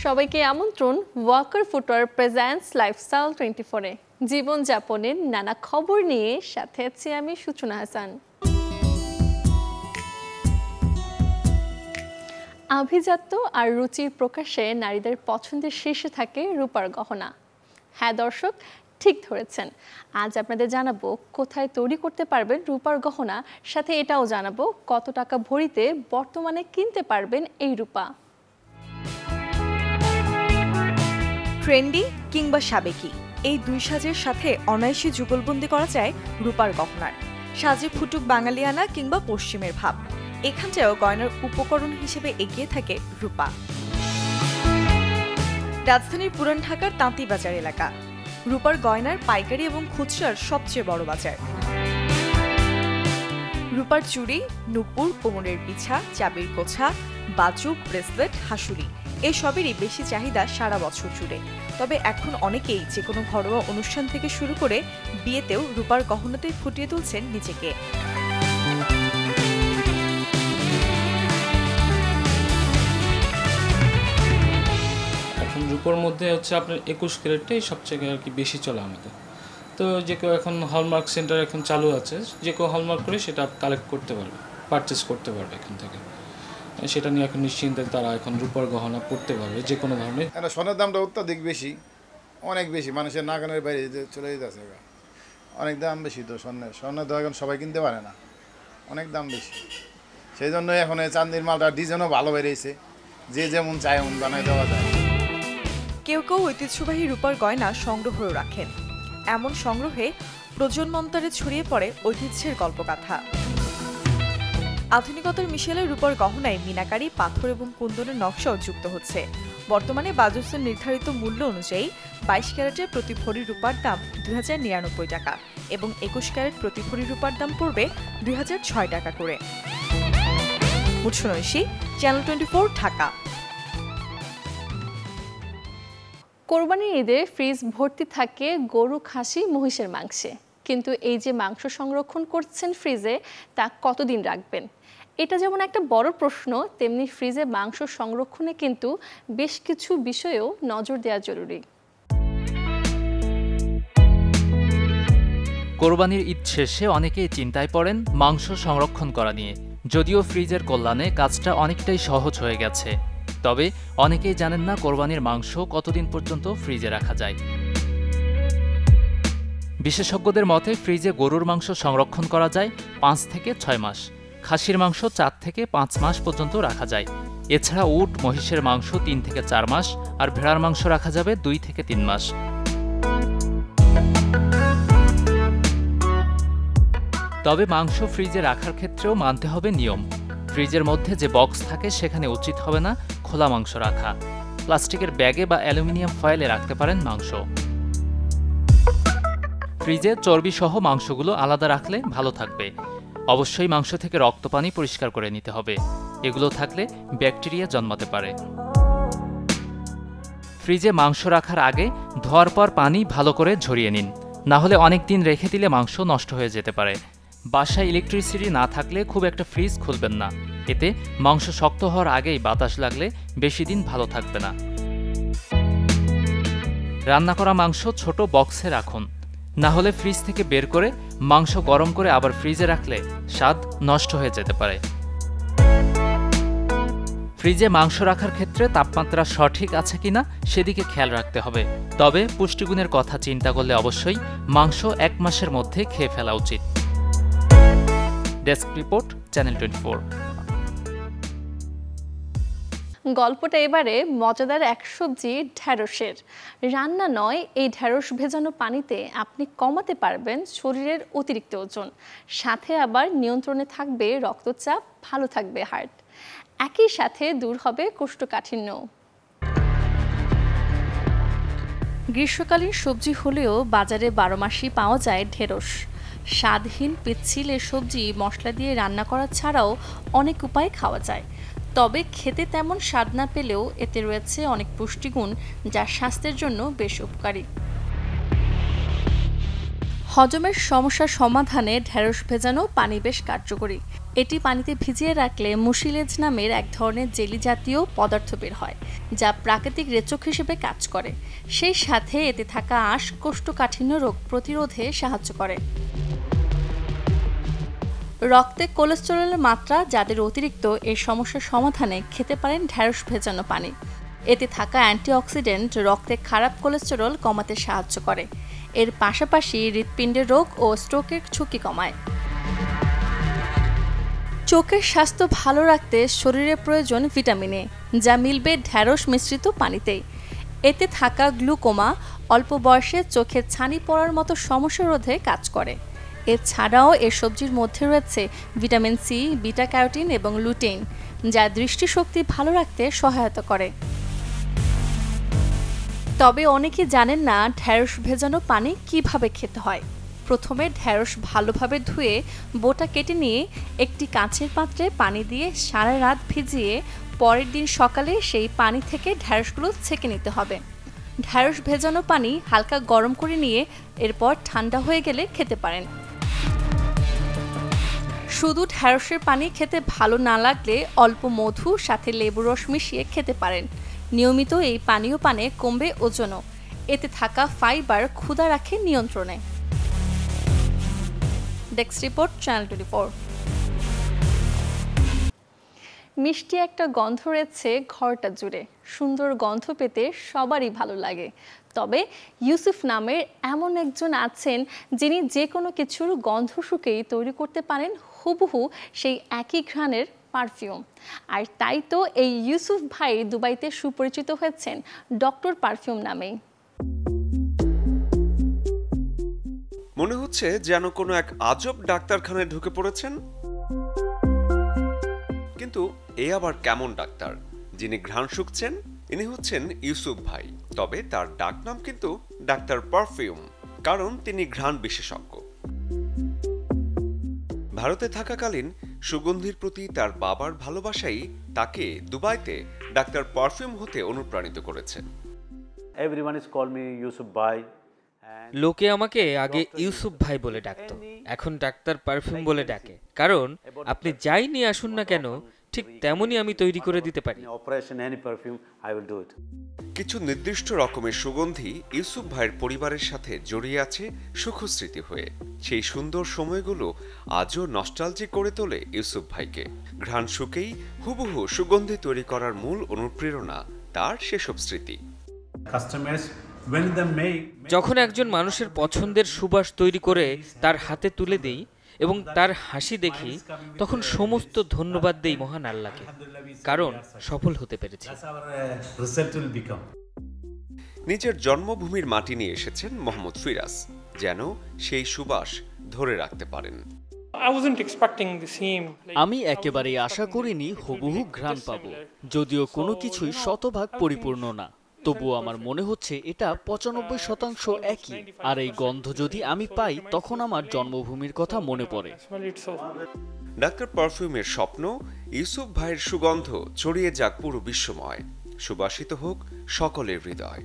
সবাইকে আমন্ত্রণ Waker footwear presents lifestyle 24 এ জীবনযাপনের নানা খবর নিয়ে সাথে আছি আমি সূচনা হাসান। আভিজাত্য আর রুচির প্রকাশে নারীদের পছন্দের শীর্ষে থাকে রূপার গহনা। হ্যাঁ দর্শক, ঠিক ধরেছেন। আজ আপনাদের জানাবো কোথায় তৈরি করতে পারবেন রূপার গহনা, সাথে এটাও জানাবো কত টাকা ভরিতে বর্তমানে কিনতে পারবেন এই রূপা। ট্রেন্ডি কিংবা সাবেকি এই দুই সাজের সাথে অনায়াসে যুগলবন্দি করা যায় রূপার গহনার। সাজে ফুটুক বাঙালিয়ানা কিংবা পশ্চিমের ভাব, এখানটাও গয়নার উপকরণ হিসেবে এগিয়ে থাকে রূপা। রাজধানীর পুরান ঢাকার তাঁতিবাজার এলাকা রূপার গয়নার পাইকারি এবং খুচরার সবচেয়ে বড় বাজার। রূপার চুড়ি, নুপুর, কোমরের পিছা, চাবির গোছা, বাজুক, ব্রেসলেট, হাসুলি এসবেরই বেশি চাহিদা সারা বছর জুড়ে। তবে এখন অনেকেই যে কোনো ঘরোয়া অনুষ্ঠান থেকে শুরু করে বিয়েতেও রূপার গহনাতে ফুটিয়ে তুলছেন নিজেকে। এখন রূপার মধ্যে হচ্ছে আপনার 21 ক্যারেটটাই সবচেয়ে আর কি বেশি চলে আমাদের। তো যে কেউ এখন হলমার্ক সেন্টার এখন চালু আছে, যে কেউ হলমার্ক করে সেটা কালেক্ট করতে পারবে, পারচেস করতে পারবে এখান থেকে। সেটা নিয়ে এখন নিশ্চিন্তে তারা এখন রূপার গহনা পড়তে পারবে যে কোনো ধরনের। সোনার দামটা অত্যাধিক বেশি, অনেক বেশি, মানুষের নাগানের বাইরে চলে যেতেছে, অনেক দাম বেশি। তো স্বর্ণের তো এখন সবাই কিনতে পারে না, অনেক দাম বেশি। সেই জন্য এখন চাঁদির মালটা ডিজাইনও ভালো বেরিয়েছে, যে যেমন চায় এমন বানাই দেওয়া যায়। কেউ কেউ ঐতিহ্যবাহী রূপার গয়না সংগ্রহেও রাখেন। এমন সংগ্রহে প্রজন্মান্তরে ছড়িয়ে পড়ে ঐতিহ্যের গল্পগাথা। আধুনিকতার মিশেলে রূপার গহনায় মিনাকারি, পাথর এবং কুন্দনের নকশাও যুক্ত হচ্ছে। বর্তমানে বাজুসের নির্ধারিত মূল্য অনুযায়ী 22 ক্যারেটের প্রতি ভরি রূপার দাম 2099 টাকা এবং 21 ক্যারেট প্রতি ভরি রূপার দাম পড়বে 2006 টাকা করে। মুৎসুনৈশী, চ্যানেল 24, ঢাকা। কোরবানির ঈদে ফ্রিজ ভর্তি থাকে গরু, খাসি, মহিষের মাংসে, কিন্তু এই যে মাংস সংরক্ষণ করছেন ফ্রিজে, তা কতদিন রাখবেন? এটা যেমন একটা বড় প্রশ্ন, তেমনি ফ্রিজে মাংস সংরক্ষণে কিন্তু বেশ কিছু বিষয়েও নজর দেওয়া জরুরি। কোরবানির ঈদ শেষে অনেকেই চিন্তায় পড়েন মাংস সংরক্ষণ করা নিয়ে। যদিও ফ্রিজের কল্যাণে কাজটা অনেকটাই সহজ হয়ে গেছে, তবে অনেকেই জানেন না কোরবানির মাংস কতদিন পর্যন্ত ফ্রিজে রাখা যায়। বিশেষজ্ঞদের মতে ফ্রিজে গরুর মাংস সংরক্ষণ করা যায় 5 থেকে 6 মাস, খাসির মাংস 4 থেকে 5 মাস পর্যন্ত রাখা যায়। এছাড়া উট, মহিষের মাংস 3 থেকে 4 মাস, আর ভেড়ার মাংস রাখা যাবে 2 থেকে 3 মাস। তবে মাংস ফ্রিজে রাখার ক্ষেত্রেও মানতে হবে নিয়ম। ফ্রিজের মধ্যে যে বক্স থাকে সেখানে উচিত হবে না খোলা মাংস রাখা। প্লাস্টিকের ব্যাগে বা অ্যালুমিনিয়াম ফয়েলে রাখতে পারেন মাংস। ফ্রিজে চর্বি সহ মাংসগুলো আলাদা রাখলে ভালো থাকবে। অবশ্যই মাংস থেকে রক্ত পানি পরিষ্কার করে নিতে হবে, এগুলো থাকলে ব্যাকটেরিয়া জন্মাতে পারে। ফ্রিজে মাংস রাখার আগে ধোয়ার পর পানি ভালো করে ঝরিয়ে নিন, না হলে অনেক দিন রেখে দিলে মাংস নষ্ট হয়ে যেতে পারে। বাসায় ইলেকট্রিসিটি না থাকলে খুব একটা ফ্রিজ খুলবেন না, এতে মাংস শক্ত হওয়ার আগেই বাতাস লাগলে বেশি দিন ভালো থাকবে না। রান্না করা মাংস ছোট বক্সে রাখুন, না হলে ফ্রিজ থেকে বের করে মাংস গরম করে আবার ফ্রিজে রাখলে স্বাদ নষ্ট হয়ে যেতে পারে। ফ্রিজে মাংস রাখার ক্ষেত্রে তাপমাত্রা সঠিক আছে কিনা সেদিকে খেয়াল রাখতে হবে। তবে পুষ্টিগুণের কথা চিন্তা করলে অবশ্যই মাংস 1 মাসের মধ্যে খেয়ে ফেলা উচিত। Desk report, channel 24। গল্পটা এবারে মজাদার এক সবজি ঢেঁড়সের। রান্না নয়, এই ঢেঁড়স ভেজানো পানিতে আপনি কমাতে পারবেন শরীরের অতিরিক্ত ওজন, সাথে আবার নিয়ন্ত্রণে থাকবে রক্তচাপ, ভালো থাকবে হার্ট, একই সাথে দূর হবে কোষ্ঠকাঠিন্য। গ্রীষ্মকালীন সবজি হলেও বাজারে 12 মাসই পাওয়া যায় ঢেঁড়স। স্বাদহীন পিচ্ছিল এ সবজি মশলা দিয়ে রান্না করা ছাড়াও অনেক উপায়ে খাওয়া যায়। তবে খেতে তেমন স্বাদ না পেলেও এতে রয়েছে অনেক পুষ্টিগুণ, যা স্বাস্থ্যের জন্য বেশ উপকারী। হজমের সমস্যার সমাধানে ঢেঁড়স ভেজানো পানি বেশ কার্যকরী। এটি পানিতে ভিজিয়ে রাখলে মুশিলেজ নামের এক ধরনের জেলি জাতীয় পদার্থ বের হয়, যা প্রাকৃতিক রেচক হিসেবে কাজ করে। সেই সাথে এতে থাকা আঁশ কোষ্ঠকাঠিন্য রোগ প্রতিরোধে সাহায্য করে। রক্তে কোলেস্টেরলের মাত্রা যাদের অতিরিক্ত, এই সমস্যার সমাধানে খেতে পারেন ঢ্যাঁড়স ভেজানো পানি। এতে থাকা অ্যান্টিঅক্সিডেন্ট রক্তে খারাপ কোলেস্টেরল কমাতে সাহায্য করে। এর পাশাপাশি হৃৎপিণ্ডের রোগ ও স্ট্রোকের ঝুঁকি কমায়। চোখের স্বাস্থ্য ভালো রাখতে শরীরে প্রয়োজন ভিটামিন এ, যা মিলবে ঢ্যাঁড়স মিশ্রিত পানিতেই। এতে থাকা গ্লুকোমা অল্প বয়সে চোখের ছানি পড়ার মতো সমস্যা রোধে কাজ করে। এছাড়াও এর সবজির মধ্যে রয়েছে ভিটামিন সি, বিটা ক্যারোটিন এবং লুটেইন, যা দৃষ্টিশক্তি ভালো রাখতে সহায়তা করে। তবে অনেকে জানেন না ঢ্যাঁড়স ভেজানো পানি কিভাবে খেতে হয়। প্রথমে ঢ্যাঁড়স ভালোভাবে ধুয়ে বোটা কেটে নিয়ে একটি কাঁচের পাত্রে পানি দিয়ে সারা রাত ভিজিয়ে পরের দিন সকালে সেই পানি থেকে ঢ্যাঁড়সগুলো ছেঁকে নিতে হবে। ঢ্যাঁড়স ভেজানো পানি হালকা গরম করে নিয়ে এরপর ঠান্ডা হয়ে গেলে খেতে পারেন। শুধু ঢ্যাঁড়সের পানি খেতে ভালো না লাগলে অল্প মধু সাথে লেবুর রস মিশিয়ে খেতে পারেন। নিয়মিত এই পানীয় পানে কমবে ওজনও। এতে থাকা ফাইবার ক্ষুধা রাখে নিয়ন্ত্রণে। Desk report, channel 24। মিষ্টি একটা গন্ধ রয়েছে ঘরটা জুড়ে। সুন্দর গন্ধ পেতে সবারই ভালো লাগে। তবে ইউসুফ নামের এমন একজন আছেন যিনি যে কোনো কিছুর গন্ধ শুকেই তৈরি করতে পারেন হুবহু সেই একই ঘ্রাণের পারফিউম। আর তাই তো এই ইউসুফ ভাই দুবাইতে সুপরিচিত হয়েছেন ডক্টর পারফিউম নামেই। মনে হচ্ছে যেন কোনো এক আজব ডাক্তারখানায় ঢুকে পড়েছেন। কিন্তু এ আবার কেমন ডাক্তার যিনি ঘ্রাণ শুকছেন? ইনি হচ্ছেন ইউসুফ ভাই। তবে তার ডাকনাম কিন্তু ডাক্তার পারফিউম, কারণ তিনি ঘ্রাণ বিশেষজ্ঞ। ভারতে থাকাকালীন সুগন্ধির প্রতি তার বাবার ভালোবাসাই তাকে দুবাইতে ডাক্তার পারফিউম হতে অনুপ্রাণিত করেছে। লোকে আমাকে আগে ইউসুফ ভাই বলে ডাকতো, এখন ডাক্তার পারফিউম বলে ডাকে, কারণ আপনি যাই নিয়ে আসুন না কেন ঠিক তেমনই আমি তৈরি করে দিতে পারি। কিছু নির্দিষ্ট রকমের সুগন্ধি ইউসুফ ভাইয়ের পরিবারের সাথে জড়িয়ে আছে সুখস্মৃতি হয়ে। সেই সুন্দর সময়গুলো আজও নস্টালজিক করে তোলে ইউসুফ ভাইকে। ঘ্রাণ শুকেই হুবহু সুগন্ধি তৈরি করার মূল অনুপ্রেরণা তার সেসব স্মৃতি। যখন একজন মানুষের পছন্দের সুবাস তৈরি করে তার হাতে তুলে দেই এবং তার হাসি দেখি, তখন সমস্ত ধন্যবাদ দেই মহান আল্লাহকে, কারণ সফল হতে পেরেছি। নিজের জন্মভূমির মাটি নিয়ে এসেছেন মোহাম্মদ ফিরাজ, যেন সেই সুবাস ধরে রাখতে পারেন। আমি একেবারেই আশা করিনি হুবহু ঘ্রাণ পাবো, যদিও কোনো কিছুই শতভাগ পরিপূর্ণ না, তবুও আমার মনে হচ্ছে এটা 95% একই। আর এই গন্ধ যদি আমি পাই তখন আমার জন্মভূমির কথা মনে পড়ে। ডাক্তার পারফিউমের স্বপ্ন ইউসুফ ভাইয়ের সুগন্ধ ছড়িয়ে যাক পুরো বিশ্বময়, সুবাসিত হোক সকলের হৃদয়।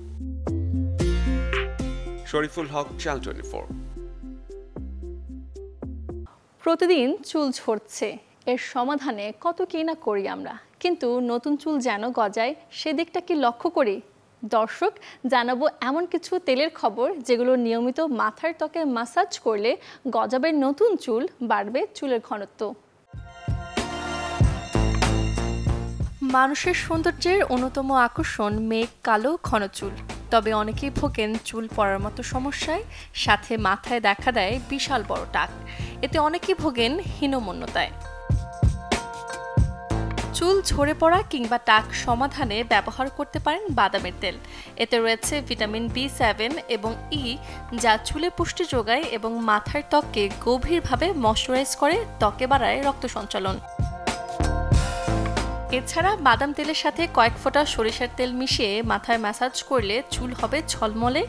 শরীফুল হক, চ্যানেল 24। প্রতিদিন চুল ঝরছে, এর সমাধানে কত কি না করি আমরা, কিন্তু নতুন চুল যেন গজায় সেদিকটা কি লক্ষ্য করি? দর্শক, জানাবো এমন কিছু তেলের খবর যেগুলো নিয়মিত মাথার ত্বকে মাসাজ করলে গজাবে নতুন চুল, বাড়বে চুলের ঘনত্ব। মানুষের সৌন্দর্যের অন্যতম আকর্ষণ মেঘ কালো ঘন চুল। তবে অনেকেই ভোগেন চুল পড়ার মতো সমস্যায়, সাথে মাথায় দেখা দেয় বিশাল বড় টাক। এতে অনেকেই ভোগেন হীনমন্যতায়। চুল ঝরে পড়া কিংবা টাক সমাধানে ব্যবহার করতে পারেন বাদামের তেল। এতে রয়েছে ভিটামিন B7 এবং ই, যা চুলে পুষ্টি যোগায় এবং মাথার ত্বককে গভীরভাবে ময়শ্চারাইজ করে, ত্বকে বাড়ায় রক্ত সঞ্চালন। এছাড়া বাদাম তেলের সাথে কয়েক ফোঁটা সরিষার তেল মিশিয়ে মাথায় ম্যাসাজ করলে চুল হবে ঝলমলে।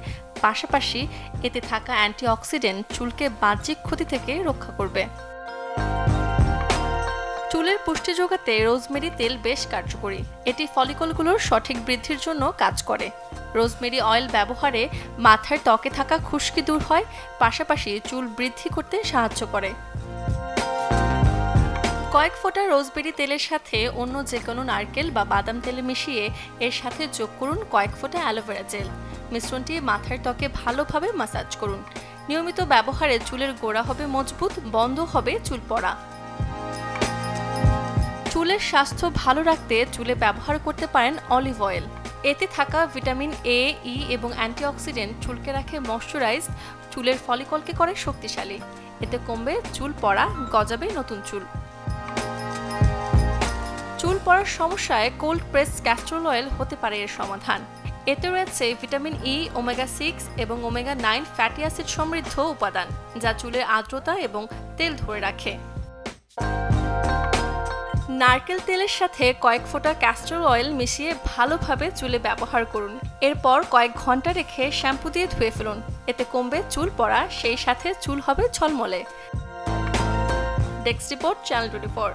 পাশাপাশি এতে থাকা অ্যান্টিঅক্সিডেন্ট চুলকে বাহ্যিক ক্ষতি থেকে রক্ষা করবে। চুলের পুষ্টি যোগাতে রোজমেরি তেল বেশ কার্যকরী। এটি ফলিকলগুলোর সঠিক বৃদ্ধির জন্য কাজ করে। রোজমেরি অয়েল ব্যবহারে মাথার ত্বকে থাকা খুশকি দূর হয়, পাশাপাশি চুল বৃদ্ধি করতে সাহায্য করে। কয়েক ফোঁটা রোজবেরি তেলের সাথে অন্য যে কোনো নারকেল বা বাদাম তেলে মিশিয়ে এর সাথে যোগ করুন কয়েক ফোঁটা অ্যালোভেরা জেল। মিশ্রণটি মাথার ত্বকে ভালোভাবে ম্যাসাজ করুন। নিয়মিত ব্যবহারে চুলের গোড়া হবে মজবুত, বন্ধ হবে চুল পড়া। চুলের স্বাস্থ্য ভালো রাখতে চুলে ব্যবহার করতে পারেন অলিভ অয়েল। এতে থাকা ভিটামিন এ, ই এবং অ্যান্টিঅক্সিডেন্ট চুলকে রাখে ময়শ্চারাইজ, চুলের ফলিকলকে করে শক্তিশালী। এতে কমবে চুল পড়া, গজাবে নতুন চুল। চুল পড়ার সমস্যায় কোল্ড প্রেস ক্যাস্টর অয়েল হতে পারে এর সমাধান। এতে রয়েছে ভিটামিন ই, ওমেগা 6 এবং ওমেগা 9 ফ্যাটি অ্যাসিড সমৃদ্ধ উপাদান, যা চুলের আর্দ্রতা এবং তেল ধরে রাখে। নারকেল তেলের সাথে কয়েক ফোঁটা ক্যাস্টর অয়েল মিশিয়ে ভালোভাবে চুলে ব্যবহার করুন। এরপর কয়েক ঘন্টা রেখে শ্যাম্পু দিয়ে ধুয়ে ফেলুন। এতে কমবে চুল পড়া, সেই সাথে চুল হবে ঝলমলে। Desk report, channel 24।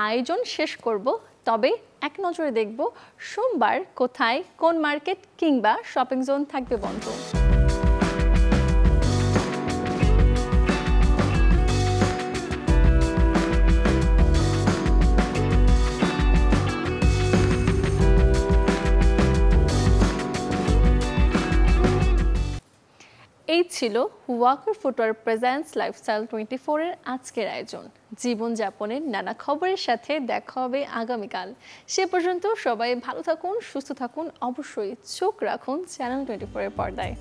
আয়োজন শেষ করব, তবে এক নজরে দেখব সোমবার কোথায় কোন মার্কেট কিংবা শপিং জোন থাকবে বন্ধ। এই ছিল ওয়াকার ফুটওয়্যার প্রেজেন্টস লাইফস্টাইল 24 এর আজকের আয়োজন। জীবনযাপনের নানা খবরের সাথে দেখা হবে আগামীকাল। সে পর্যন্ত সবাই ভালো থাকুন, সুস্থ থাকুন, অবশ্যই চোখ রাখুন চ্যানেল 24 এর পর্দায়।